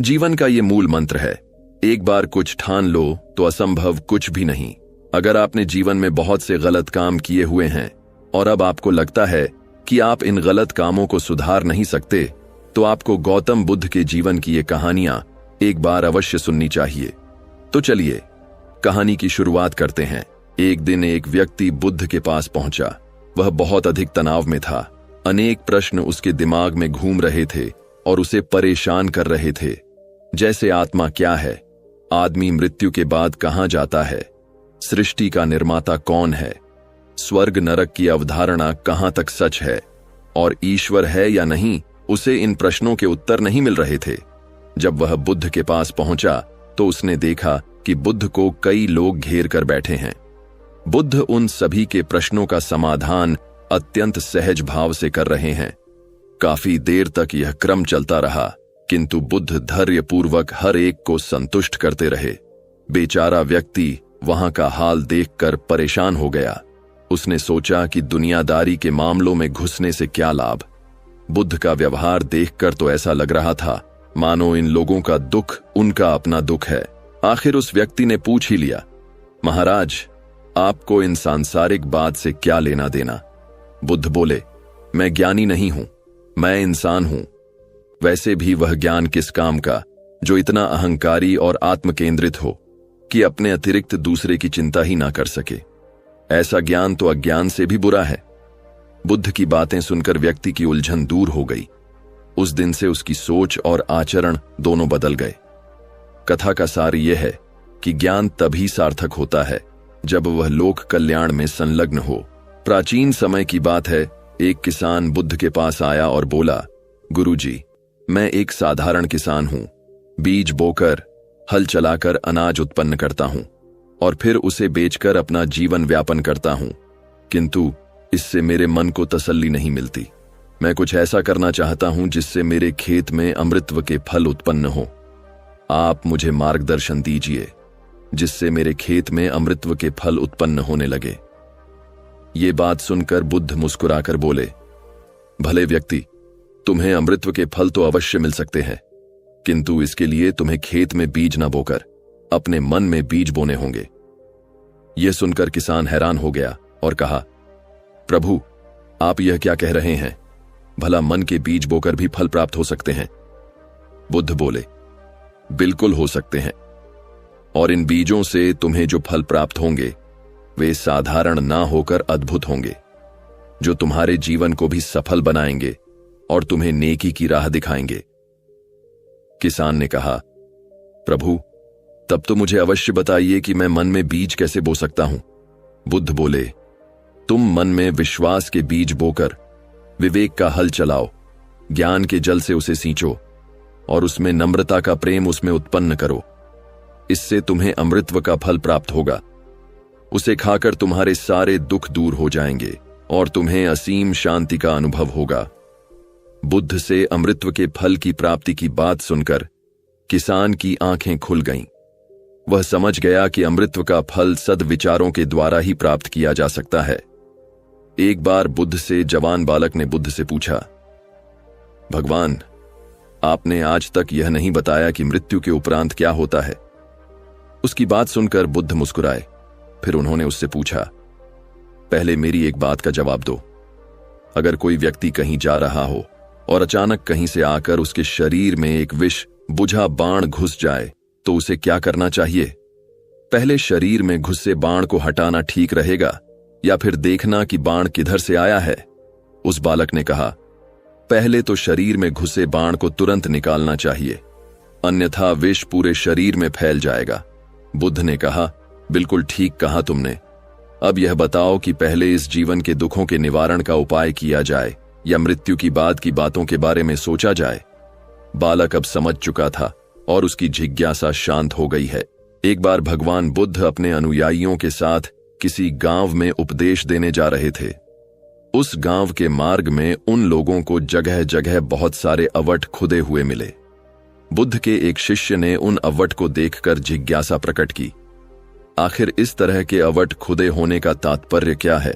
जीवन का ये मूल मंत्र है, एक बार कुछ ठान लो तो असंभव कुछ भी नहीं। अगर आपने जीवन में बहुत से गलत काम किए हुए हैं और अब आपको लगता है कि आप इन गलत कामों को सुधार नहीं सकते, तो आपको गौतम बुद्ध के जीवन की ये कहानियां एक बार अवश्य सुननी चाहिए। तो चलिए कहानी की शुरुआत करते हैं। एक दिन एक व्यक्ति बुद्ध के पास पहुंचा। वह बहुत अधिक तनाव में था। अनेक प्रश्न उसके दिमाग में घूम रहे थे और उसे परेशान कर रहे थे, जैसे आत्मा क्या है, आदमी मृत्यु के बाद कहां जाता है, सृष्टि का निर्माता कौन है, स्वर्ग नरक की अवधारणा कहां तक सच है और ईश्वर है या नहीं। उसे इन प्रश्नों के उत्तर नहीं मिल रहे थे। जब वह बुद्ध के पास पहुंचा तो उसने देखा कि बुद्ध को कई लोग घेर कर बैठे हैं। बुद्ध उन सभी के प्रश्नों का समाधान अत्यंत सहज भाव से कर रहे हैं। काफी देर तक यह क्रम चलता रहा, किंतु बुद्ध धैर्यपूर्वक हर एक को संतुष्ट करते रहे। बेचारा व्यक्ति वहां का हाल देखकर परेशान हो गया। उसने सोचा कि दुनियादारी के मामलों में घुसने से क्या लाभ। बुद्ध का व्यवहार देखकर तो ऐसा लग रहा था मानो इन लोगों का दुख उनका अपना दुख है। आखिर उस व्यक्ति ने पूछ ही लिया, महाराज, आपको इन सांसारिक बात से क्या लेना देना? बुद्ध बोले, मैं ज्ञानी नहीं हूं, मैं इंसान हूं। वैसे भी वह ज्ञान किस काम का जो इतना अहंकारी और आत्मकेंद्रित हो कि अपने अतिरिक्त दूसरे की चिंता ही ना कर सके। ऐसा ज्ञान तो अज्ञान से भी बुरा है। बुद्ध की बातें सुनकर व्यक्ति की उलझन दूर हो गई। उस दिन से उसकी सोच और आचरण दोनों बदल गए। कथा का सार यह है कि ज्ञान तभी सार्थक होता है जब वह लोक कल्याण में संलग्न हो। प्राचीन समय की बात है, एक किसान बुद्ध के पास आया और बोला, गुरुजी, मैं एक साधारण किसान हूं। बीज बोकर, हल चलाकर अनाज उत्पन्न करता हूं और फिर उसे बेचकर अपना जीवन व्यापन करता हूं, किंतु इससे मेरे मन को तसल्ली नहीं मिलती। मैं कुछ ऐसा करना चाहता हूं जिससे मेरे खेत में अमृतत्व के फल उत्पन्न हो। आप मुझे मार्गदर्शन दीजिए जिससे मेरे खेत में अमृतत्व के फल उत्पन्न होने लगे। ये बात सुनकर बुद्ध मुस्कुराकर बोले, भले व्यक्ति, तुम्हें अमृतत्व के फल तो अवश्य मिल सकते हैं, किंतु इसके लिए तुम्हें खेत में बीज न बोकर अपने मन में बीज बोने होंगे। यह सुनकर किसान हैरान हो गया और कहा, प्रभु, आप यह क्या कह रहे हैं? भला मन के बीज बोकर भी फल प्राप्त हो सकते हैं? बुद्ध बोले, बिल्कुल हो सकते हैं, और इन बीजों से तुम्हें जो फल प्राप्त होंगे वे साधारण ना होकर अद्भुत होंगे, जो तुम्हारे जीवन को भी सफल बनाएंगे और तुम्हें नेकी की राह दिखाएंगे। किसान ने कहा, प्रभु, तब तो मुझे अवश्य बताइए कि मैं मन में बीज कैसे बो सकता हूं। बुद्ध बोले, तुम मन में विश्वास के बीज बोकर विवेक का हल चलाओ, ज्ञान के जल से उसे सींचो और उसमें नम्रता का प्रेम उसमें उत्पन्न करो। इससे तुम्हें अमृतत्व का फल प्राप्त होगा। उसे खाकर तुम्हारे सारे दुख दूर हो जाएंगे और तुम्हें असीम शांति का अनुभव होगा। बुद्ध से अमृतत्व के फल की प्राप्ति की बात सुनकर किसान की आंखें खुल गईं। वह समझ गया कि अमृतत्व का फल सद्विचारों के द्वारा ही प्राप्त किया जा सकता है। एक बार बुद्ध से जवान बालक ने बुद्ध से पूछा, भगवान, आपने आज तक यह नहीं बताया कि मृत्यु के उपरांत क्या होता है। उसकी बात सुनकर बुद्ध मुस्कुराए। फिर उन्होंने उससे पूछा, पहले मेरी एक बात का जवाब दो। अगर कोई व्यक्ति कहीं जा रहा हो और अचानक कहीं से आकर उसके शरीर में एक विष बुझा बाण घुस जाए तो उसे क्या करना चाहिए? पहले शरीर में घुसे बाण को हटाना ठीक रहेगा या फिर देखना कि बाण किधर से आया है? उस बालक ने कहा, पहले तो शरीर में घुसे बाण को तुरंत निकालना चाहिए, अन्यथा विष पूरे शरीर में फैल जाएगा। बुद्ध ने कहा, बिल्कुल ठीक कहा तुमने। अब यह बताओ कि पहले इस जीवन के दुखों के निवारण का उपाय किया जाए या मृत्यु की बाद की बातों के बारे में सोचा जाए? बालक अब समझ चुका था और उसकी जिज्ञासा शांत हो गई है। एक बार भगवान बुद्ध अपने अनुयायियों के साथ किसी गांव में उपदेश देने जा रहे थे। उस गांव के मार्ग में उन लोगों को जगह जगह बहुत सारे अवट खुदे हुए मिले। बुद्ध के एक शिष्य ने उन अवट को देखकर जिज्ञासा प्रकट की, आखिर इस तरह के अवट खुदे होने का तात्पर्य क्या है?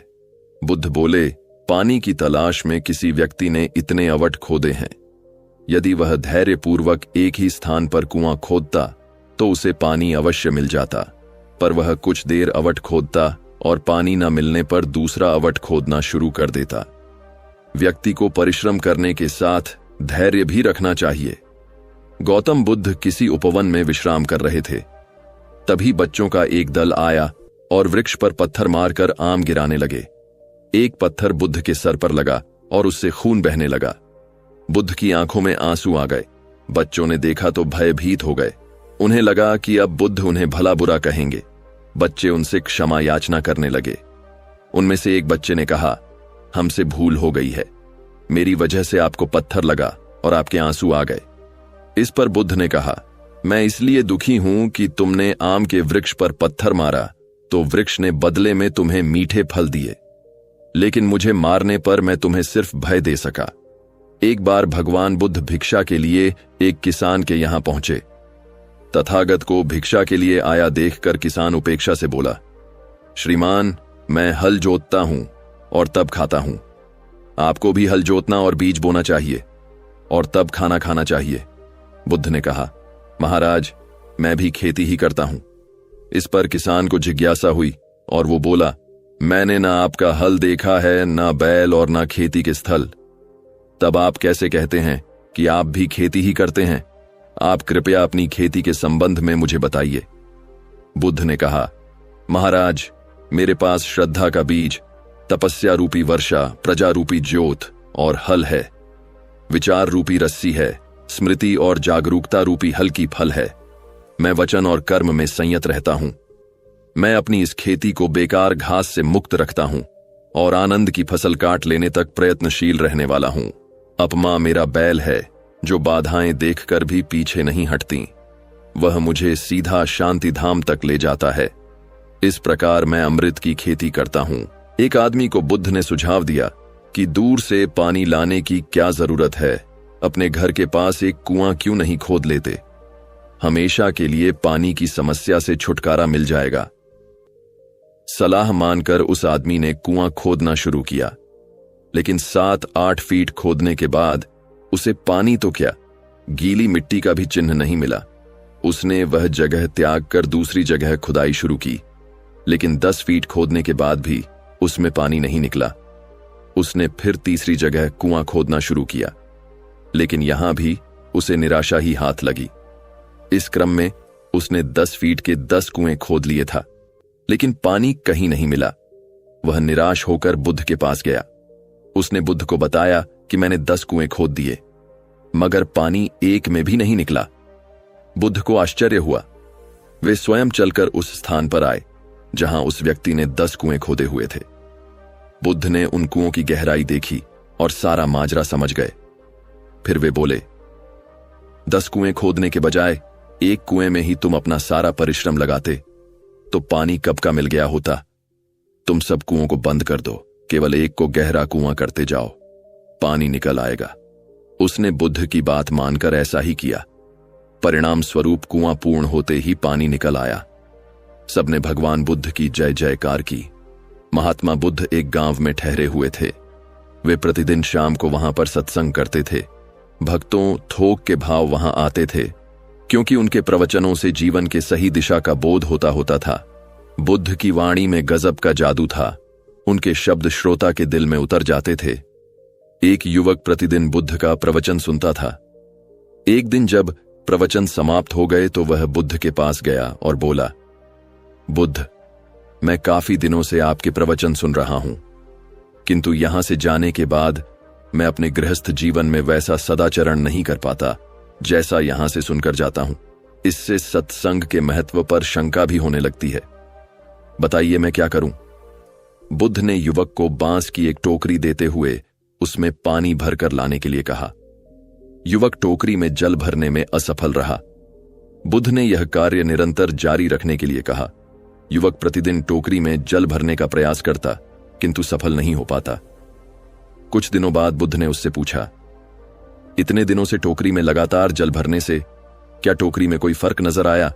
बुद्ध बोले, पानी की तलाश में किसी व्यक्ति ने इतने अवट खोदे हैं। यदि वह धैर्यपूर्वक एक ही स्थान पर कुआं खोदता तो उसे पानी अवश्य मिल जाता, पर वह कुछ देर अवट खोदता और पानी न मिलने पर दूसरा अवट खोदना शुरू कर देता। व्यक्ति को परिश्रम करने के साथ धैर्य भी रखना चाहिए। गौतम बुद्ध किसी उपवन में विश्राम कर रहे थे। तभी बच्चों का एक दल आया और वृक्ष पर पत्थर मारकर आम गिराने लगे। एक पत्थर बुद्ध के सर पर लगा और उससे खून बहने लगा। बुद्ध की आंखों में आंसू आ गए। बच्चों ने देखा तो भयभीत हो गए। उन्हें लगा कि अब बुद्ध उन्हें भला बुरा कहेंगे। बच्चे उनसे क्षमा याचना करने लगे। उनमें से एक बच्चे ने कहा, हमसे भूल हो गई है, मेरी वजह से आपको पत्थर लगा और आपके आंसू आ गए। इस पर बुद्ध ने कहा, मैं इसलिए दुखी हूं कि तुमने आम के वृक्ष पर पत्थर मारा तो वृक्ष ने बदले में तुम्हें मीठे फल दिए, लेकिन मुझे मारने पर मैं तुम्हें सिर्फ भय दे सका। एक बार भगवान बुद्ध भिक्षा के लिए एक किसान के यहां पहुंचे। तथागत को भिक्षा के लिए आया देखकर किसान उपेक्षा से बोला, श्रीमान, मैं हल जोतता हूं और तब खाता हूं। आपको भी हल जोतना और बीज बोना चाहिए और तब खाना खाना चाहिए। बुद्ध ने कहा, महाराज, मैं भी खेती ही करता हूं। इस पर किसान को जिज्ञासा हुई और वो बोला, मैंने ना आपका हल देखा है, ना बैल और ना खेती के स्थल। तब आप कैसे कहते हैं कि आप भी खेती ही करते हैं? आप कृपया अपनी खेती के संबंध में मुझे बताइए। बुद्ध ने कहा, महाराज, मेरे पास श्रद्धा का बीज, तपस्या रूपी वर्षा, प्रजा रूपी ज्योत और हल है। विचार रूपी रस्सी है, स्मृति और जागरूकता रूपी हल्की फल है। मैं वचन और कर्म में संयत रहता हूं। मैं अपनी इस खेती को बेकार घास से मुक्त रखता हूं और आनंद की फसल काट लेने तक प्रयत्नशील रहने वाला हूं। अपमा मेरा बैल है जो बाधाएं देखकर भी पीछे नहीं हटती। वह मुझे सीधा शांति धाम तक ले जाता है। इस प्रकार मैं अमृत की खेती करता हूं। एक आदमी को बुद्ध ने सुझाव दिया कि दूर से पानी लाने की क्या जरूरत है, अपने घर के पास एक कुआं क्यों नहीं खोद लेते? हमेशा के लिए पानी की समस्या से छुटकारा मिल जाएगा। सलाह मानकर उस आदमी ने कुआं खोदना शुरू किया, लेकिन 7-8 फीट खोदने के बाद उसे पानी तो क्या, गीली मिट्टी का भी चिन्ह नहीं मिला। उसने वह जगह त्याग कर दूसरी जगह खुदाई शुरू की, लेकिन 10 फीट खोदने के बाद भी उसमें पानी नहीं निकला। उसने फिर तीसरी जगह कुआं खोदना शुरू किया, लेकिन यहां भी उसे निराशा ही हाथ लगी। इस क्रम में उसने 10 फीट के 10 कुएं खोद लिए था, लेकिन पानी कहीं नहीं मिला। वह निराश होकर बुद्ध के पास गया। उसने बुद्ध को बताया कि मैंने 10 कुएं खोद दिए, मगर पानी एक में भी नहीं निकला। बुद्ध को आश्चर्य हुआ। वे स्वयं चलकर उस स्थान पर आए जहां उस व्यक्ति ने 10 कुएं खोदे हुए थे। बुद्ध ने उन कुओं की गहराई देखी और सारा माजरा समझ गए। फिर वे बोले, 10 कुएं खोदने के बजाय एक कुएं में ही तुम अपना सारा परिश्रम लगाते तो पानी कब का मिल गया होता। तुम सब कुओं को बंद कर दो, केवल एक को गहरा कुआं करते जाओ, पानी निकल आएगा। उसने बुद्ध की बात मानकर ऐसा ही किया। परिणाम स्वरूप कुआं पूर्ण होते ही पानी निकल आया। सबने भगवान बुद्ध की जय जयकार की। महात्मा बुद्ध एक गांव में ठहरे हुए थे। वे प्रतिदिन शाम को वहां पर सत्संग करते थे। भक्तों थोक के भाव वहां आते थे, क्योंकि उनके प्रवचनों से जीवन के सही दिशा का बोध होता था। बुद्ध की वाणी में गजब का जादू था। उनके शब्द श्रोता के दिल में उतर जाते थे। एक युवक प्रतिदिन बुद्ध का प्रवचन सुनता था। एक दिन जब प्रवचन समाप्त हो गए तो वह बुद्ध के पास गया और बोला, बुद्ध, मैं काफी दिनों से आपके प्रवचन सुन रहा हूं, किंतु यहां से जाने के बाद मैं अपने गृहस्थ जीवन में वैसा सदाचरण नहीं कर पाता जैसा यहां से सुनकर जाता हूं। इससे सत्संग के महत्व पर शंका भी होने लगती है। बताइए मैं क्या करूं? बुद्ध ने युवक को बांस की एक टोकरी देते हुए उसमें पानी भरकर लाने के लिए कहा। युवक टोकरी में जल भरने में असफल रहा। बुद्ध ने यह कार्य निरंतर जारी रखने के लिए कहा। युवक प्रतिदिन टोकरी में जल भरने का प्रयास करता, किंतु सफल नहीं हो पाता। कुछ दिनों बाद बुद्ध ने उससे पूछा, इतने दिनों से टोकरी में लगातार जल भरने से क्या टोकरी में कोई फर्क नजर आया?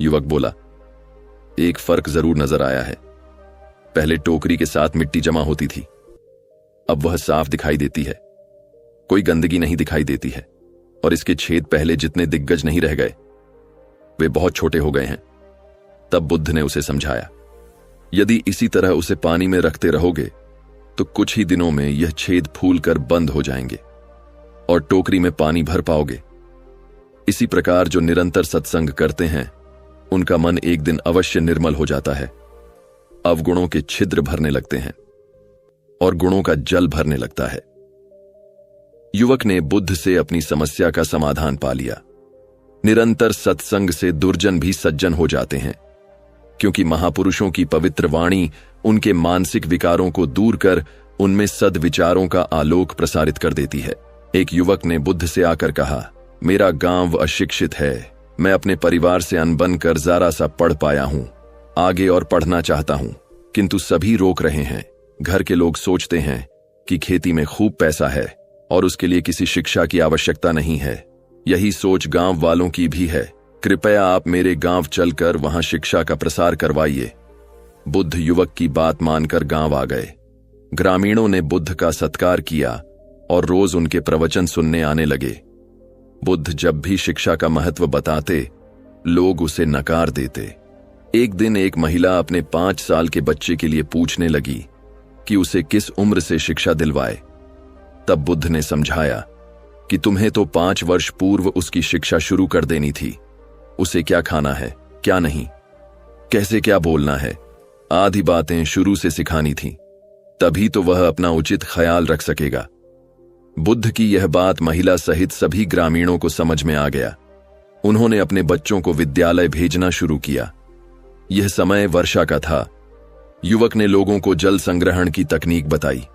युवक बोला, एक फर्क जरूर नजर आया है। पहले टोकरी के साथ मिट्टी जमा होती थी, अब वह साफ दिखाई देती है। कोई गंदगी नहीं दिखाई देती है और इसके छेद पहले जितने दिग्गज नहीं रह गए, वे बहुत छोटे हो गए हैं। तब बुद्ध ने उसे समझाया, यदि इसी तरह उसे पानी में रखते रहोगे तो कुछ ही दिनों में यह छेद फूलकर बंद हो जाएंगे और टोकरी में पानी भर पाओगे। इसी प्रकार जो निरंतर सत्संग करते हैं उनका मन एक दिन अवश्य निर्मल हो जाता है, अवगुणों के छिद्र भरने लगते हैं और गुणों का जल भरने लगता है। युवक ने बुद्ध से अपनी समस्या का समाधान पा लिया। निरंतर सत्संग से दुर्जन भी सज्जन हो जाते हैं, क्योंकि महापुरुषों की पवित्र वाणी उनके मानसिक विकारों को दूर कर उनमें सद्विचारों का आलोक प्रसारित कर देती है। एक युवक ने बुद्ध से आकर कहा, मेरा गांव अशिक्षित है, मैं अपने परिवार से अनबन कर जरा सा पढ़ पाया हूं, आगे और पढ़ना चाहता हूं, किंतु सभी रोक रहे हैं। घर के लोग सोचते हैं कि खेती में खूब पैसा है और उसके लिए किसी शिक्षा की आवश्यकता नहीं है। यही सोच गांव वालों की भी है। कृपया आप मेरे गांव चलकर वहां शिक्षा का प्रसार करवाइए। बुद्ध युवक की बात मानकर गांव आ गए। ग्रामीणों ने बुद्ध का सत्कार किया और रोज उनके प्रवचन सुनने आने लगे। बुद्ध जब भी शिक्षा का महत्व बताते, लोग उसे नकार देते। एक दिन एक महिला अपने 5 साल के बच्चे के लिए पूछने लगी कि उसे किस उम्र से शिक्षा दिलवाए। तब बुद्ध ने समझाया कि तुम्हें तो 5 वर्ष पूर्व उसकी शिक्षा शुरू कर देनी थी। उसे क्या खाना है, क्या नहीं, कैसे क्या बोलना है, आदि बातें शुरू से सिखानी थी, तभी तो वह अपना उचित ख्याल रख सकेगा। बुद्ध की यह बात महिला सहित सभी ग्रामीणों को समझ में आ गया। उन्होंने अपने बच्चों को विद्यालय भेजना शुरू किया। यह समय वर्षा का था। युवक ने लोगों को जल संग्रहण की तकनीक बताई।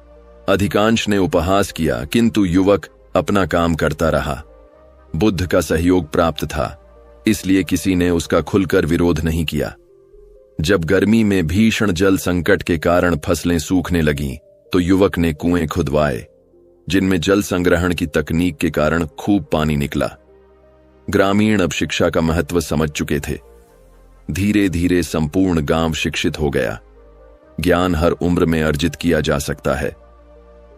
अधिकांश ने उपहास किया, किंतु युवक अपना काम करता रहा। बुद्ध का सहयोग प्राप्त था, इसलिए किसी ने उसका खुलकर विरोध नहीं किया। जब गर्मी में भीषण जल संकट के कारण फसलें सूखने लगीं, तो युवक ने कुएं खुदवाए, जिनमें जल संग्रहण की तकनीक के कारण खूब पानी निकला। ग्रामीण अब शिक्षा का महत्व समझ चुके थे। धीरे धीरे संपूर्ण गांव शिक्षित हो गया। ज्ञान हर उम्र में अर्जित किया जा सकता है।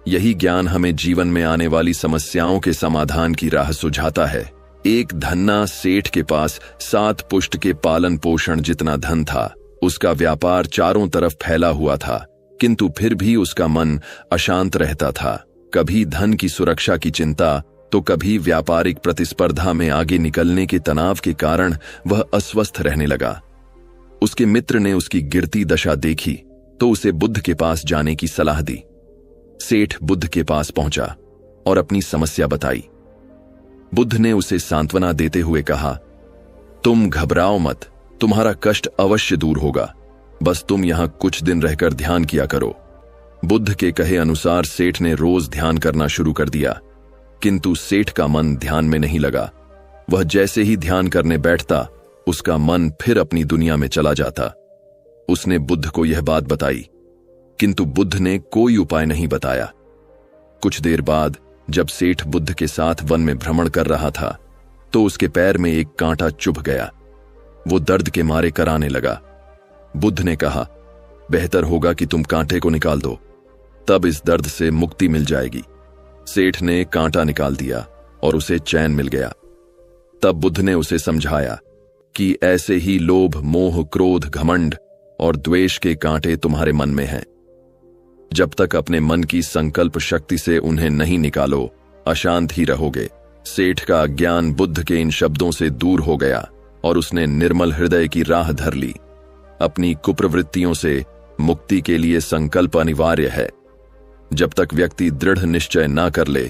यही ज्ञान हमें जीवन में आने वाली समस्याओं के समाधान की राह सुझाता है। एक धन्ना सेठ के पास 7 पुष्ट के पालन पोषण जितना धन था। उसका व्यापार चारों तरफ फैला हुआ था, किंतु फिर भी उसका मन अशांत रहता था। कभी धन की सुरक्षा की चिंता, तो कभी व्यापारिक प्रतिस्पर्धा में आगे निकलने के तनाव के कारण वह अस्वस्थ रहने लगा। उसके मित्र ने उसकी गिरती दशा देखी तो उसे बुद्ध के पास जाने की सलाह दी। सेठ बुद्ध के पास पहुंचा और अपनी समस्या बताई। बुद्ध ने उसे सांत्वना देते हुए कहा, तुम घबराओ मत, तुम्हारा कष्ट अवश्य दूर होगा, बस तुम यहां कुछ दिन रहकर ध्यान किया करो। बुद्ध के कहे अनुसार सेठ ने रोज ध्यान करना शुरू कर दिया, किंतु सेठ का मन ध्यान में नहीं लगा। वह जैसे ही ध्यान करने बैठता, उसका मन फिर अपनी दुनिया में चला जाता। उसने बुद्ध को यह बात बताई, किंतु बुद्ध ने कोई उपाय नहीं बताया। कुछ देर बाद जब सेठ बुद्ध के साथ वन में भ्रमण कर रहा था, तो उसके पैर में एक कांटा चुभ गया। वो दर्द के मारे कराने लगा। बुद्ध ने कहा, बेहतर होगा कि तुम कांटे को निकाल दो, तब इस दर्द से मुक्ति मिल जाएगी। सेठ ने कांटा निकाल दिया और उसे चैन मिल गया। तब बुद्ध ने उसे समझाया कि ऐसे ही लोभ, मोह, क्रोध, घमंड और द्वेष के कांटे तुम्हारे मन में हैं। जब तक अपने मन की संकल्प शक्ति से उन्हें नहीं निकालो, अशांत ही रहोगे। सेठ का अज्ञान बुद्ध के इन शब्दों से दूर हो गया और उसने निर्मल हृदय की राह धर ली। अपनी कुप्रवृत्तियों से मुक्ति के लिए संकल्प अनिवार्य है। जब तक व्यक्ति दृढ़ निश्चय ना कर ले,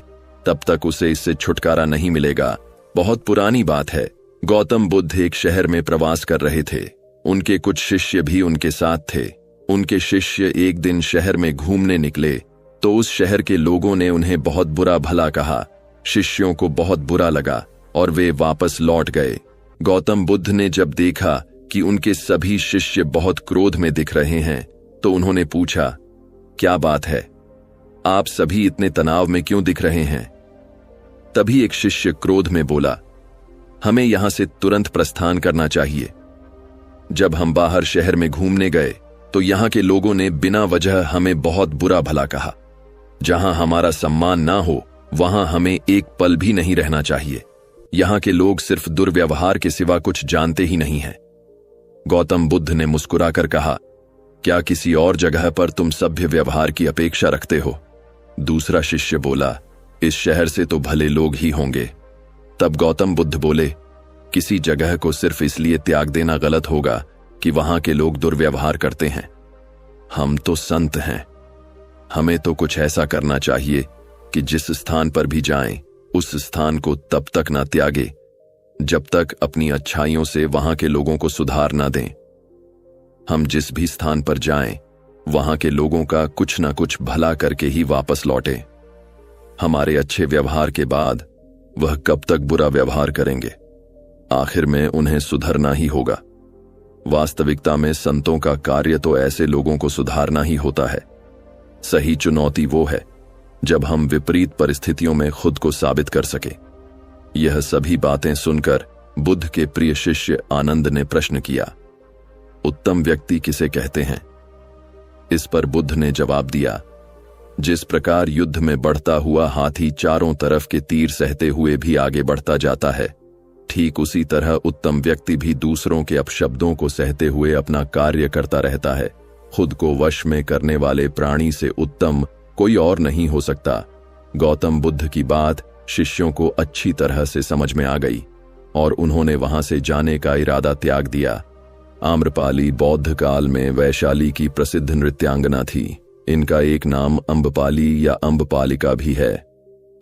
तब तक उसे इससे छुटकारा नहीं मिलेगा। बहुत पुरानी बात है। गौतम बुद्ध एक शहर में प्रवास कर रहे थे। उनके कुछ शिष्य भी उनके साथ थे। उनके शिष्य एक दिन शहर में घूमने निकले तो उस शहर के लोगों ने उन्हें बहुत बुरा भला कहा। शिष्यों को बहुत बुरा लगा और वे वापस लौट गए। गौतम बुद्ध ने जब देखा कि उनके सभी शिष्य बहुत क्रोध में दिख रहे हैं, तो उन्होंने पूछा, क्या बात है, आप सभी इतने तनाव में क्यों दिख रहे हैं? तभी एक शिष्य क्रोध में बोला, हमें यहां से तुरंत प्रस्थान करना चाहिए। जब हम बाहर शहर में घूमने गए तो यहां के लोगों ने बिना वजह हमें बहुत बुरा भला कहा। जहां हमारा सम्मान ना हो, वहां हमें एक पल भी नहीं रहना चाहिए। यहां के लोग सिर्फ दुर्व्यवहार के सिवा कुछ जानते ही नहीं हैं। गौतम बुद्ध ने मुस्कुराकर कहा, क्या किसी और जगह पर तुम सभ्य व्यवहार की अपेक्षा रखते हो? दूसरा शिष्य बोला, इस शहर से तो भले लोग ही होंगे। तब गौतम बुद्ध बोले, किसी जगह को सिर्फ इसलिए त्याग देना गलत होगा कि वहां के लोग दुर्व्यवहार करते हैं। हम तो संत हैं, हमें तो कुछ ऐसा करना चाहिए कि जिस स्थान पर भी जाएं, उस स्थान को तब तक ना त्यागे जब तक अपनी अच्छाइयों से वहां के लोगों को सुधार ना दें। हम जिस भी स्थान पर जाएं, वहां के लोगों का कुछ ना कुछ भला करके ही वापस लौटें। हमारे अच्छे व्यवहार के बाद वह कब तक बुरा व्यवहार करेंगे? आखिर में उन्हें सुधरना ही होगा। वास्तविकता में संतों का कार्य तो ऐसे लोगों को सुधारना ही होता है। सही चुनौती वो है जब हम विपरीत परिस्थितियों में खुद को साबित कर सके। यह सभी बातें सुनकर बुद्ध के प्रिय शिष्य आनंद ने प्रश्न किया, उत्तम व्यक्ति किसे कहते हैं? इस पर बुद्ध ने जवाब दिया, जिस प्रकार युद्ध में बढ़ता हुआ हाथी चारों तरफ के तीर सहते हुए भी आगे बढ़ता जाता है, ठीक उसी तरह उत्तम व्यक्ति भी दूसरों के अपशब्दों को सहते हुए अपना कार्य करता रहता है। खुद को वश में करने वाले प्राणी से उत्तम कोई और नहीं हो सकता। गौतम बुद्ध की बात शिष्यों को अच्छी तरह से समझ में आ गई और उन्होंने वहां से जाने का इरादा त्याग दिया। आम्रपाली बौद्ध काल में वैशाली की प्रसिद्ध नृत्यांगना थी। इनका एक नाम अम्बपाली या अम्बपालिका भी है।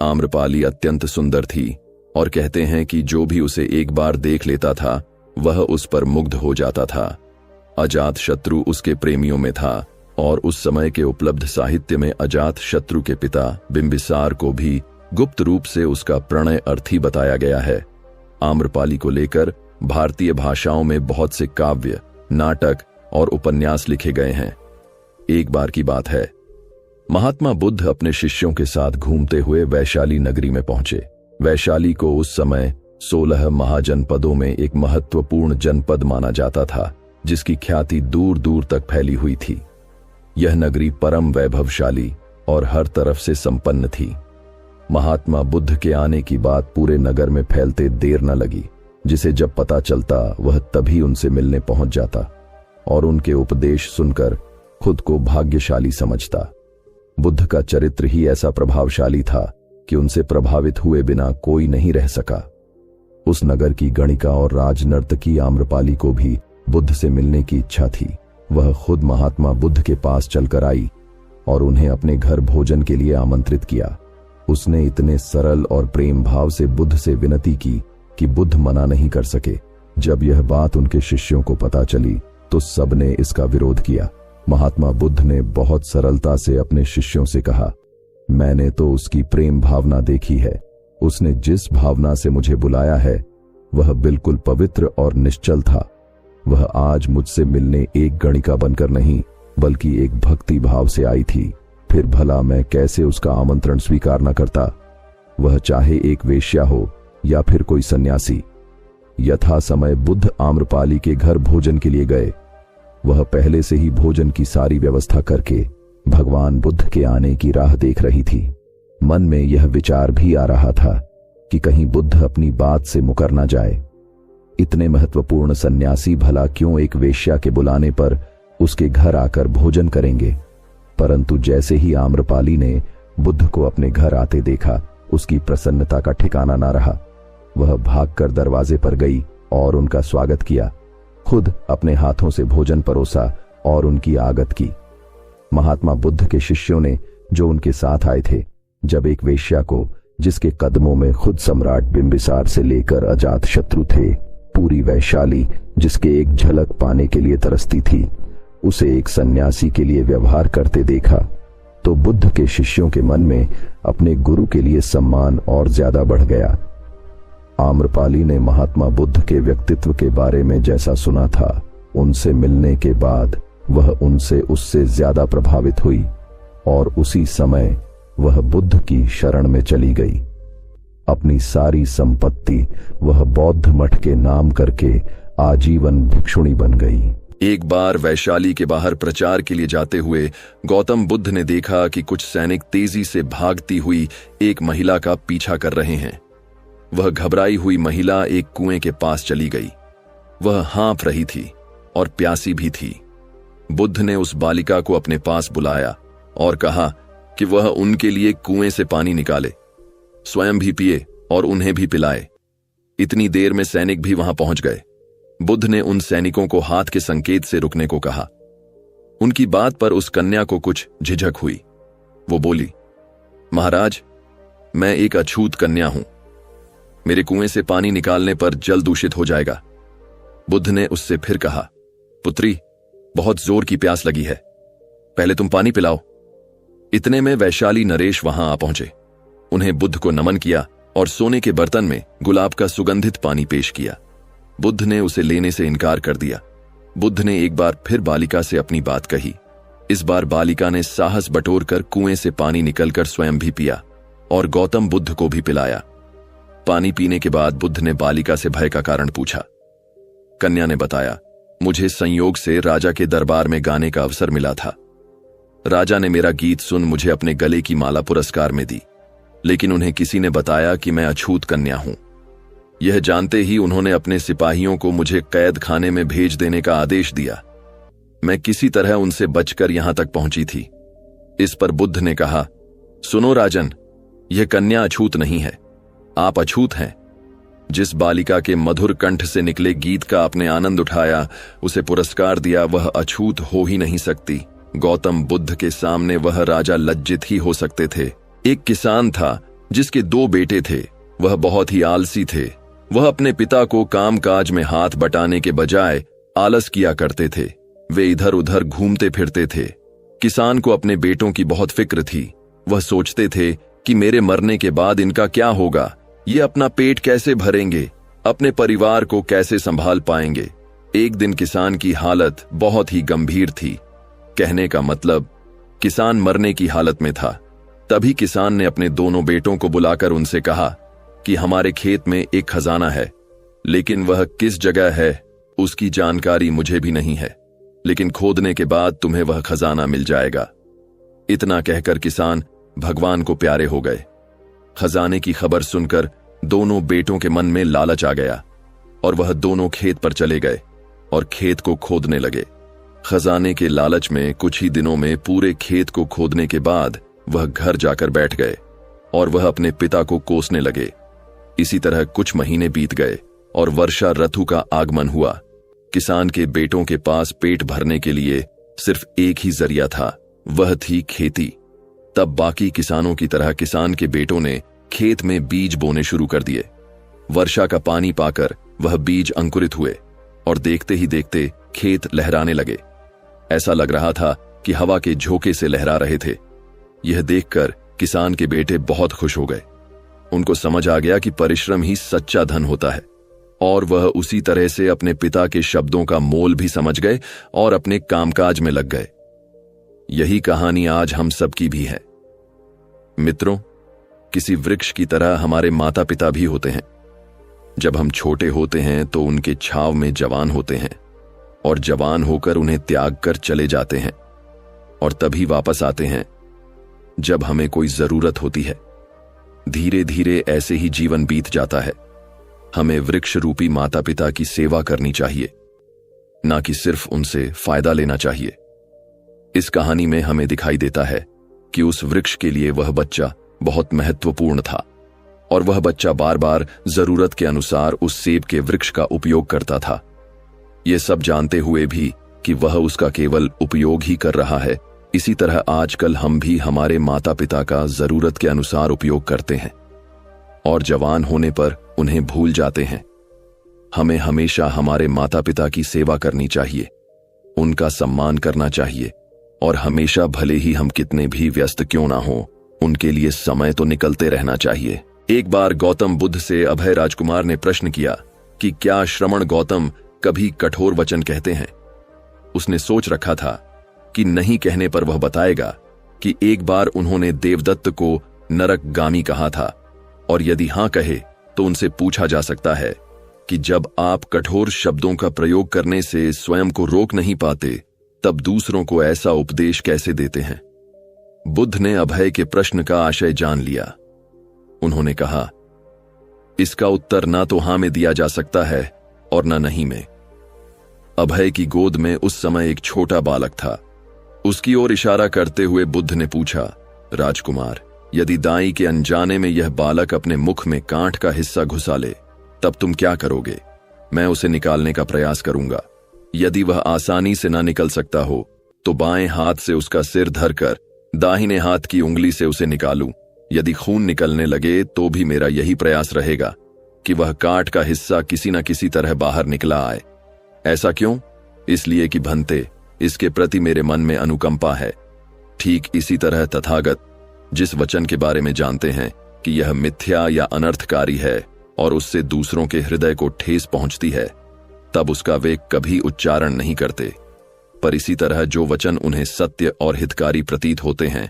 आम्रपाली अत्यंत सुंदर थी और कहते हैं कि जो भी उसे एक बार देख लेता था वह उस पर मुग्ध हो जाता था। अजात शत्रु उसके प्रेमियों में था और उस समय के उपलब्ध साहित्य में अजात शत्रु के पिता बिंबिसार को भी गुप्त रूप से उसका प्रणय अर्थी बताया गया है। आम्रपाली को लेकर भारतीय भाषाओं में बहुत से काव्य, नाटक और उपन्यास लिखे गए हैं। एक बार की बात है, महात्मा बुद्ध अपने शिष्यों के साथ घूमते हुए वैशाली नगरी में पहुंचे। वैशाली को उस समय 16 महाजनपदों में एक महत्वपूर्ण जनपद माना जाता था, जिसकी ख्याति दूर दूर तक फैली हुई थी। यह नगरी परम वैभवशाली और हर तरफ से संपन्न थी। महात्मा बुद्ध के आने की बात पूरे नगर में फैलते देर न लगी। जिसे जब पता चलता वह तभी उनसे मिलने पहुंच जाता और उनके उपदेश सुनकर खुद को भाग्यशाली समझता। बुद्ध का चरित्र ही ऐसा प्रभावशाली था कि उनसे प्रभावित हुए बिना कोई नहीं रह सका। उस नगर की गणिका और राजनर्तकी आम्रपाली को भी बुद्ध से मिलने की इच्छा थी। वह खुद महात्मा बुद्ध के पास चलकर आई और उन्हें अपने घर भोजन के लिए आमंत्रित किया। उसने इतने सरल और प्रेम भाव से बुद्ध से विनती की कि बुद्ध मना नहीं कर सके। जब यह बात उनके शिष्यों को पता चली तो सबने इसका विरोध किया। महात्मा बुद्ध ने बहुत सरलता से अपने शिष्यों से कहा, मैंने तो उसकी प्रेम भावना देखी है। उसने जिस भावना से मुझे बुलाया है वह बिल्कुल पवित्र और निश्चल था। वह आज मुझसे मिलने एक गणिका बनकर नहीं बल्कि एक भक्ति भाव से आई थी। फिर भला मैं कैसे उसका आमंत्रण स्वीकार न करता, वह चाहे एक वेश्या हो या फिर कोई सन्यासी। यथा समय बुद्ध आम्रपाली के घर भोजन के लिए गए। वह पहले से ही भोजन की सारी व्यवस्था करके भगवान बुद्ध के आने की राह देख रही थी। मन में यह विचार भी आ रहा था कि कहीं बुद्ध अपनी बात से मुकर न जाए। इतने महत्वपूर्ण सन्यासी भला क्यों एक वेश्या के बुलाने पर उसके घर आकर भोजन करेंगे। परंतु जैसे ही आम्रपाली ने बुद्ध को अपने घर आते देखा, उसकी प्रसन्नता का ठिकाना न रहा। वह भागकर दरवाजे पर गई और उनका स्वागत किया। खुद अपने हाथों से भोजन परोसा और उनकी आगत की। महात्मा बुद्ध के शिष्यों ने, जो उनके साथ आए थे, जब एक वेश्या को, जिसके कदमों में खुद सम्राट बिंबिसार से लेकर अजात शत्रु थे, पूरी वैशाली जिसके एक झलक पाने के लिए तरसती थी, उसे एक सन्यासी के लिए व्यवहार करते देखा, तो बुद्ध के शिष्यों के मन में अपने गुरु के लिए सम्मान और ज्यादा बढ़ गया। आम्रपाली ने महात्मा बुद्ध के व्यक्तित्व के बारे में जैसा सुना था, उनसे मिलने के बाद वह उनसे उससे ज्यादा प्रभावित हुई और उसी समय वह बुद्ध की शरण में चली गई। अपनी सारी संपत्ति वह बौद्ध मठ के नाम करके आजीवन भिक्षुणी बन गई। एक बार वैशाली के बाहर प्रचार के लिए जाते हुए गौतम बुद्ध ने देखा कि कुछ सैनिक तेजी से भागती हुई एक महिला का पीछा कर रहे हैं। वह घबराई हुई महिला एक कुएं के पास चली गई। वह हाँफ रही थी और प्यासी भी थी। बुद्ध ने उस बालिका को अपने पास बुलाया और कहा कि वह उनके लिए कुएं से पानी निकाले, स्वयं भी पिए और उन्हें भी पिलाए। इतनी देर में सैनिक भी वहां पहुंच गए। बुद्ध ने उन सैनिकों को हाथ के संकेत से रुकने को कहा। उनकी बात पर उस कन्या को कुछ झिझक हुई। वो बोली, महाराज, मैं एक अछूत कन्या हूं। मेरे कुएं से पानी निकालने पर जल दूषित हो जाएगा। बुद्ध ने उससे फिर कहा, पुत्री, बहुत जोर की प्यास लगी है, पहले तुम पानी पिलाओ। इतने में वैशाली नरेश वहां आ पहुंचे। उन्हें बुद्ध को नमन किया और सोने के बर्तन में गुलाब का सुगंधित पानी पेश किया। बुद्ध ने उसे लेने से इनकार कर दिया। बुद्ध ने एक बार फिर बालिका से अपनी बात कही। इस बार बालिका ने साहस बटोरकर कुएं से पानी निकलकर स्वयं भी पिया और गौतम बुद्ध को भी पिलाया। पानी पीने के बाद बुद्ध ने बालिका से भय का कारण पूछा। कन्या ने बताया, मुझे संयोग से राजा के दरबार में गाने का अवसर मिला था। राजा ने मेरा गीत सुन मुझे अपने गले की माला पुरस्कार में दी, लेकिन उन्हें किसी ने बताया कि मैं अछूत कन्या हूं। यह जानते ही उन्होंने अपने सिपाहियों को मुझे कैद खाने में भेज देने का आदेश दिया। मैं किसी तरह उनसे बचकर यहां तक पहुंची थी। इस पर बुद्ध ने कहा, सुनो राजन, यह कन्या अछूत नहीं है, आप अछूत हैं। जिस बालिका के मधुर कंठ से निकले गीत का आपने आनंद उठाया, उसे पुरस्कार दिया, वह अछूत हो ही नहीं सकती। गौतम बुद्ध के सामने वह राजा लज्जित ही हो सकते थे। एक किसान था जिसके 2 बेटे थे। वह बहुत ही आलसी थे। वह अपने पिता को कामकाज में हाथ बटाने के बजाय आलस किया करते थे। वे इधर उधर घूमते फिरते थे। किसान को अपने बेटों की बहुत फिक्र थी। वह सोचते थे कि मेरे मरने के बाद इनका क्या होगा, ये अपना पेट कैसे भरेंगे, अपने परिवार को कैसे संभाल पाएंगे। एक दिन किसान की हालत बहुत ही गंभीर थी। कहने का मतलब, किसान मरने की हालत में था। तभी किसान ने अपने दोनों बेटों को बुलाकर उनसे कहा कि हमारे खेत में एक खजाना है, लेकिन वह किस जगह है उसकी जानकारी मुझे भी नहीं है, लेकिन खोदने के बाद तुम्हें वह खजाना मिल जाएगा। इतना कहकर किसान भगवान को प्यारे हो गए। खजाने की खबर सुनकर दोनों बेटों के मन में लालच आ गया और वह दोनों खेत पर चले गए और खेत को खोदने लगे। खजाने के लालच में कुछ ही दिनों में पूरे खेत को खोदने के बाद वह घर जाकर बैठ गए और वह अपने पिता को कोसने लगे। इसी तरह कुछ महीने बीत गए और वर्षा ऋतु का आगमन हुआ। किसान के बेटों के पास पेट भरने के लिए सिर्फ एक ही जरिया था, वह थी खेती। तब बाकी किसानों की तरह किसान के बेटों ने खेत में बीज बोने शुरू कर दिए। वर्षा का पानी पाकर वह बीज अंकुरित हुए और देखते ही देखते खेत लहराने लगे। ऐसा लग रहा था कि हवा के झोंके से लहरा रहे थे। यह देखकर किसान के बेटे बहुत खुश हो गए। उनको समझ आ गया कि परिश्रम ही सच्चा धन होता है और वह उसी तरह से अपने पिता के शब्दों का मोल भी समझ गए और अपने कामकाज में लग गए। यही कहानी आज हम सबकी भी है। मित्रों, किसी वृक्ष की तरह हमारे माता पिता भी होते हैं। जब हम छोटे होते हैं तो उनके छाव में जवान होते हैं और जवान होकर उन्हें त्याग कर चले जाते हैं और तभी वापस आते हैं जब हमें कोई जरूरत होती है। धीरे धीरे ऐसे ही जीवन बीत जाता है। हमें वृक्ष रूपी माता पिता की सेवा करनी चाहिए, ना कि सिर्फ उनसे फायदा लेना चाहिए। इस कहानी में हमें दिखाई देता है कि उस वृक्ष के लिए वह बच्चा बहुत महत्वपूर्ण था और वह बच्चा बार बार जरूरत के अनुसार उस सेब के वृक्ष का उपयोग करता था। यह सब जानते हुए भी कि वह उसका केवल उपयोग ही कर रहा है, इसी तरह आजकल हम भी हमारे माता पिता का जरूरत के अनुसार उपयोग करते हैं और जवान होने पर उन्हें भूल जाते हैं। हमें हमेशा हमारे माता पिता की सेवा करनी चाहिए, उनका सम्मान करना चाहिए और हमेशा भले ही हम कितने भी व्यस्त क्यों ना हो, उनके लिए समय तो निकलते रहना चाहिए। एक बार गौतम बुद्ध से अभय राजकुमार ने प्रश्न किया कि क्या श्रमण गौतम कभी कठोर वचन कहते हैं। उसने सोच रखा था कि नहीं कहने पर वह बताएगा कि एक बार उन्होंने देवदत्त को नरकगामी कहा था और यदि हां कहे तो उनसे पूछा जा सकता है कि जब आप कठोर शब्दों का प्रयोग करने से स्वयं को रोक नहीं पाते, तब दूसरों को ऐसा उपदेश कैसे देते हैं। बुद्ध ने अभय के प्रश्न का आशय जान लिया। उन्होंने कहा, इसका उत्तर ना तो हां में दिया जा सकता है और ना नहीं में। अभय की गोद में उस समय एक छोटा बालक था। उसकी ओर इशारा करते हुए बुद्ध ने पूछा, राजकुमार, यदि दाई के अनजाने में यह बालक अपने मुख में कांट का हिस्सा घुसा ले, तब तुम क्या करोगे? मैं उसे निकालने का प्रयास करूंगा। यदि वह आसानी से ना निकल सकता हो तो बाएं हाथ से उसका सिर धरकर दाहिने हाथ की उंगली से उसे निकालूं। यदि खून निकलने लगे तो भी मेरा यही प्रयास रहेगा कि वह काट का हिस्सा किसी न किसी तरह बाहर निकला आए। ऐसा क्यों? इसलिए कि भंते, इसके प्रति मेरे मन में अनुकंपा है। ठीक इसी तरह तथागत जिस वचन के बारे में जानते हैं कि यह मिथ्या या अनर्थकारी है और उससे दूसरों के हृदय को ठेस पहुंचती है, तब उसका वे कभी उच्चारण नहीं करते। पर इसी तरह जो वचन उन्हें सत्य और हितकारी प्रतीत होते हैं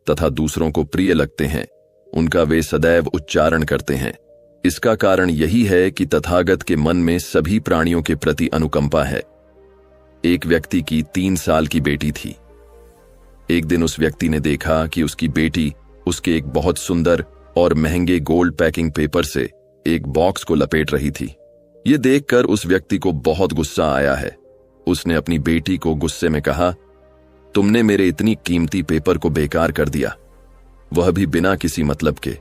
तथा दूसरों को प्रिय लगते हैं, उनका वे सदैव उच्चारण करते हैं। इसका कारण यही है कि तथागत के मन में सभी प्राणियों के प्रति अनुकंपा है। एक व्यक्ति की 3 साल की बेटी थी। एक दिन उस व्यक्ति ने देखा कि उसकी बेटी उसके एक बहुत सुंदर और महंगे गोल्ड पैकिंग पेपर से एक बॉक्स को लपेट रही थी। यह देखकर उस व्यक्ति को बहुत गुस्सा आया है। उसने अपनी बेटी को गुस्से में कहा, तुमने मेरे इतनी कीमती पेपर को बेकार कर दिया, वह भी बिना किसी मतलब के।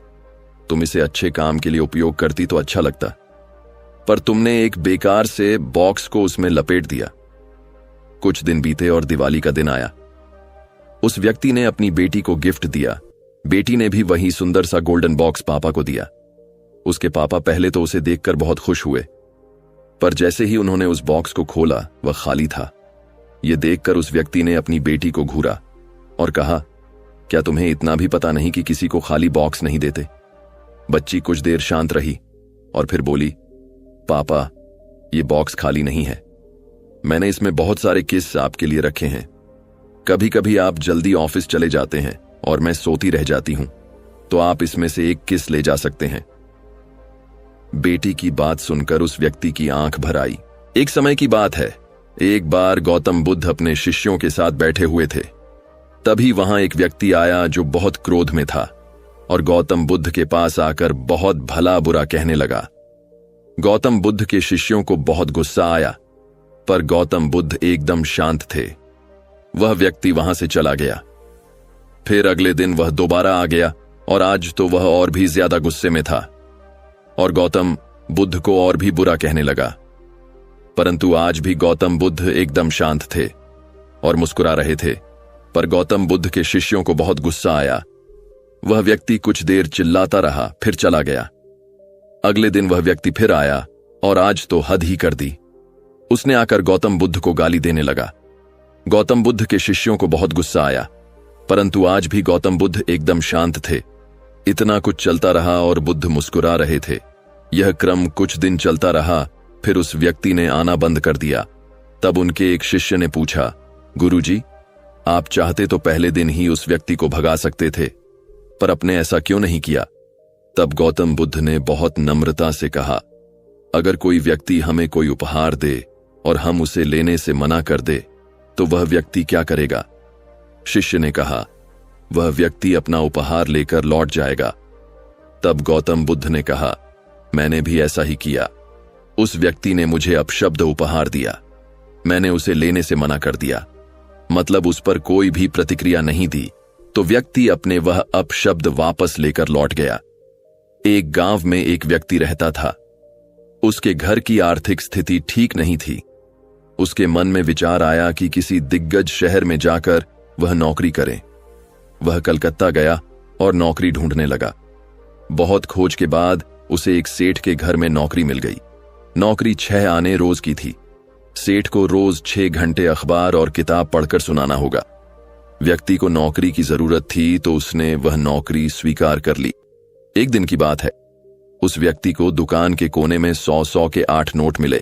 तुम इसे अच्छे काम के लिए उपयोग करती तो अच्छा लगता, पर तुमने एक बेकार से बॉक्स को उसमें लपेट दिया। कुछ दिन बीते और दिवाली का दिन आया। उस व्यक्ति ने अपनी बेटी को गिफ्ट दिया। बेटी ने भी वही सुंदर सा गोल्डन बॉक्स पापा को दिया। उसके पापा पहले तो उसे देखकर बहुत खुश हुए, पर जैसे ही उन्होंने उस बॉक्स को खोला वह खाली था। यह देखकर उस व्यक्ति ने अपनी बेटी को घूरा और कहा, क्या तुम्हें इतना भी पता नहीं कि किसी को खाली बॉक्स नहीं देते? बच्ची कुछ देर शांत रही और फिर बोली, पापा, ये बॉक्स खाली नहीं है। मैंने इसमें बहुत सारे किस आपके लिए रखे हैं। कभी कभी आप जल्दी ऑफिस चले जाते हैं और मैं सोती रह जाती हूं, तो आप इसमें से एक किस ले जा सकते हैं। बेटी की बात सुनकर उस व्यक्ति की आंख भर आई। एक समय की बात है, एक बार गौतम बुद्ध अपने शिष्यों के साथ बैठे हुए थे। तभी वहां एक व्यक्ति आया जो बहुत क्रोध में था और गौतम बुद्ध के पास आकर बहुत भला बुरा कहने लगा। गौतम बुद्ध के शिष्यों को बहुत गुस्सा आया, पर गौतम बुद्ध एकदम शांत थे। वह व्यक्ति वहां से चला गया। फिर अगले दिन वह दोबारा आ गया और आज तो वह और भी ज्यादा गुस्से में था और गौतम बुद्ध को और भी बुरा कहने लगा। परंतु आज भी गौतम बुद्ध एकदम शांत थे और मुस्कुरा रहे थे, पर गौतम बुद्ध के शिष्यों को बहुत गुस्सा आया। वह व्यक्ति कुछ देर चिल्लाता रहा, फिर चला गया। अगले दिन वह व्यक्ति फिर आया और आज तो हद ही कर दी। उसने आकर गौतम बुद्ध को गाली देने लगा। गौतम बुद्ध के शिष्यों को बहुत गुस्सा आया, परंतु आज भी गौतम बुद्ध एकदम शांत थे। इतना कुछ चलता रहा और बुद्ध मुस्कुरा रहे थे। यह क्रम कुछ दिन चलता रहा, फिर उस व्यक्ति ने आना बंद कर दिया। तब उनके एक शिष्य ने पूछा, गुरुजी, आप चाहते तो पहले दिन ही उस व्यक्ति को भगा सकते थे, पर आपने ऐसा क्यों नहीं किया? तब गौतम बुद्ध ने बहुत नम्रता से कहा, अगर कोई व्यक्ति हमें कोई उपहार दे और हम उसे लेने से मना कर दे तो वह व्यक्ति क्या करेगा? शिष्य ने कहा, वह व्यक्ति अपना उपहार लेकर लौट जाएगा। तब गौतम बुद्ध ने कहा, मैंने भी ऐसा ही किया। उस व्यक्ति ने मुझे अपशब्द उपहार दिया, मैंने उसे लेने से मना कर दिया, मतलब उस पर कोई भी प्रतिक्रिया नहीं दी, तो व्यक्ति अपने वह अपशब्द वापस लेकर लौट गया। एक गांव में एक व्यक्ति रहता था। उसके घर की आर्थिक स्थिति ठीक नहीं थी। उसके मन में विचार आया कि किसी दिग्गज शहर में जाकर वह नौकरी करे। वह कलकत्ता गया और नौकरी ढूंढने लगा। बहुत खोज के बाद उसे एक सेठ के घर में नौकरी मिल गई। नौकरी 6 आने रोज की थी। सेठ को रोज 6 घंटे अखबार और किताब पढ़कर सुनाना होगा। व्यक्ति को नौकरी की जरूरत थी तो उसने वह नौकरी स्वीकार कर ली। एक दिन की बात है, उस व्यक्ति को दुकान के कोने में 100 के 8 नोट मिले।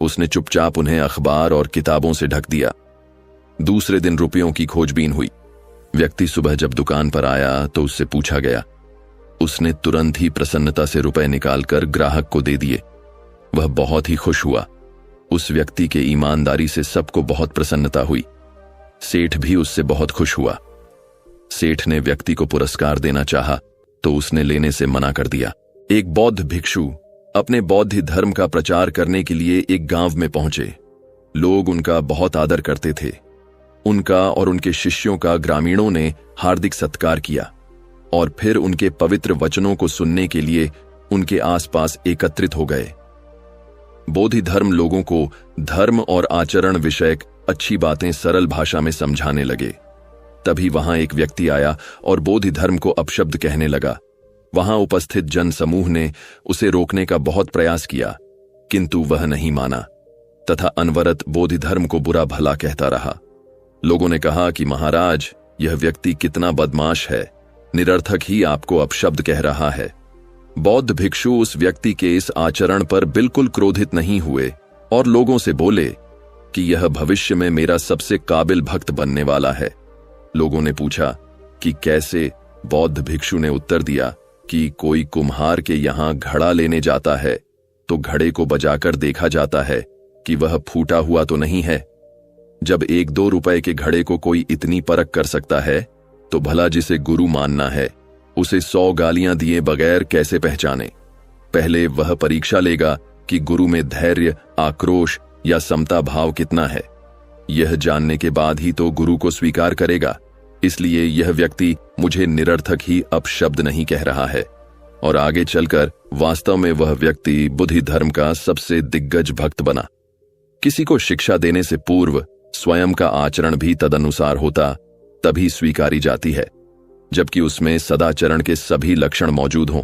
उसने चुपचाप उन्हें अखबार और किताबों से ढक दिया। दूसरे दिन रुपयों की खोजबीन हुई। व्यक्ति सुबह जब दुकान पर आया तो उससे पूछा गया। उसने तुरंत ही प्रसन्नता से रुपए निकालकर ग्राहक को दे दिए। वह बहुत ही खुश हुआ। उस व्यक्ति के ईमानदारी से सबको बहुत प्रसन्नता हुई। सेठ भी उससे बहुत खुश हुआ। सेठ ने व्यक्ति को पुरस्कार देना चाहा तो उसने लेने से मना कर दिया। एक बौद्ध भिक्षु अपने बौद्ध धर्म का प्रचार करने के लिए एक गांव में पहुंचे। लोग उनका बहुत आदर करते थे। उनका और उनके शिष्यों का ग्रामीणों ने हार्दिक सत्कार किया और फिर उनके पवित्र वचनों को सुनने के लिए उनके आसपास एकत्रित हो गए। बोधि धर्म लोगों को धर्म और आचरण विषयक अच्छी बातें सरल भाषा में समझाने लगे। तभी वहां एक व्यक्ति आया और बोधि धर्म को अपशब्द कहने लगा। वहां उपस्थित जन समूह ने उसे रोकने का बहुत प्रयास किया, किंतु वह नहीं माना तथा अनवरत बोधि धर्म को बुरा भला कहता रहा। लोगों ने कहा कि महाराज, यह व्यक्ति कितना बदमाश है, निरर्थक ही आपको अपशब्द कह रहा है। बौद्ध भिक्षु उस व्यक्ति के इस आचरण पर बिल्कुल क्रोधित नहीं हुए और लोगों से बोले कि यह भविष्य में मेरा सबसे काबिल भक्त बनने वाला है। लोगों ने पूछा कि कैसे? बौद्ध भिक्षु ने उत्तर दिया कि कोई कुम्हार के यहां घड़ा लेने जाता है तो घड़े को बजाकर देखा जाता है कि वह फूटा हुआ तो नहीं है। जब 1-2 रुपए के घड़े को कोई इतनी परख कर सकता है तो भला जिसे गुरु मानना है उसे 100 गालियां दिए बगैर कैसे पहचाने? पहले वह परीक्षा लेगा कि गुरु में धैर्य, आक्रोश या समता भाव कितना है। यह जानने के बाद ही तो गुरु को स्वीकार करेगा। इसलिए यह व्यक्ति मुझे निरर्थक ही अपशब्द नहीं कह रहा है। और आगे चलकर वास्तव में वह व्यक्ति बुद्धि धर्म का सबसे दिग्गज भक्त बना। किसी को शिक्षा देने से पूर्व स्वयं का आचरण भी तदनुसार होता तभी स्वीकारी जाती है, जबकि उसमें सदाचरण के सभी लक्षण मौजूद हों।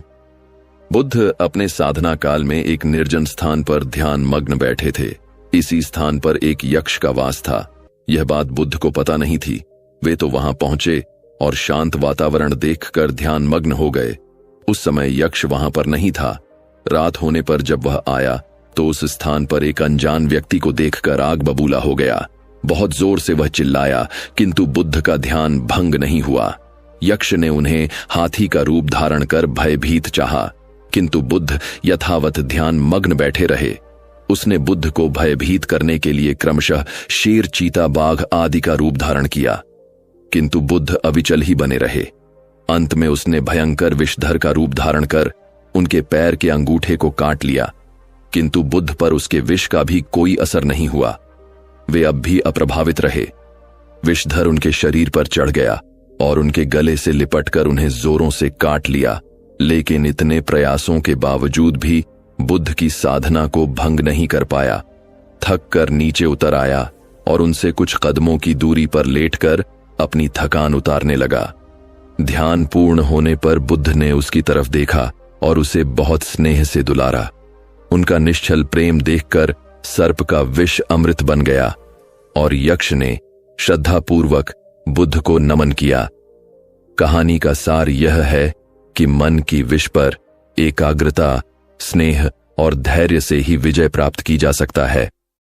बुद्ध अपने साधना काल में एक निर्जन स्थान पर ध्यान मग्न बैठे थे। इसी स्थान पर एक यक्ष का वास था। यह बात बुद्ध को पता नहीं थी। वे तो वहां पहुंचे और शांत वातावरण देखकर ध्यान मग्न हो गए। उस समय यक्ष वहां पर नहीं था। रात होने पर जब वह आया तो उस स्थान पर एक अनजान व्यक्ति को देखकर आग बबूला हो गया। बहुत जोर से वह चिल्लाया, किंतु बुद्ध का ध्यान भंग नहीं हुआ। यक्ष ने उन्हें हाथी का रूप धारण कर भयभीत चाहा, किंतु बुद्ध यथावत ध्यान मग्न बैठे रहे। उसने बुद्ध को भयभीत करने के लिए क्रमशः शेर, चीता, बाघ आदि का रूप धारण किया, किंतु बुद्ध अविचल ही बने रहे। अंत में उसने भयंकर विषधर का रूप धारण कर उनके पैर के अंगूठे को काट लिया, किंतु बुद्ध पर उसके विष का भी कोई असर नहीं हुआ। वे अब भी अप्रभावित रहे। विषधर उनके शरीर पर चढ़ गया और उनके गले से लिपटकर उन्हें जोरों से काट लिया, लेकिन इतने प्रयासों के बावजूद भी बुद्ध की साधना को भंग नहीं कर पाया। थक कर नीचे उतर आया और उनसे कुछ कदमों की दूरी पर लेटकर अपनी थकान उतारने लगा। ध्यान पूर्ण होने पर बुद्ध ने उसकी तरफ देखा और उसे बहुत स्नेह से दुलारा। उनका निश्चल प्रेम देखकर सर्प का विष अमृत बन गया और यक्ष ने श्रद्धापूर्वक बुद्ध को नमन किया। कहानी का सार यह है कि मन की विष पर एकाग्रता, स्नेह और धैर्य से ही विजय प्राप्त की जा सकता है।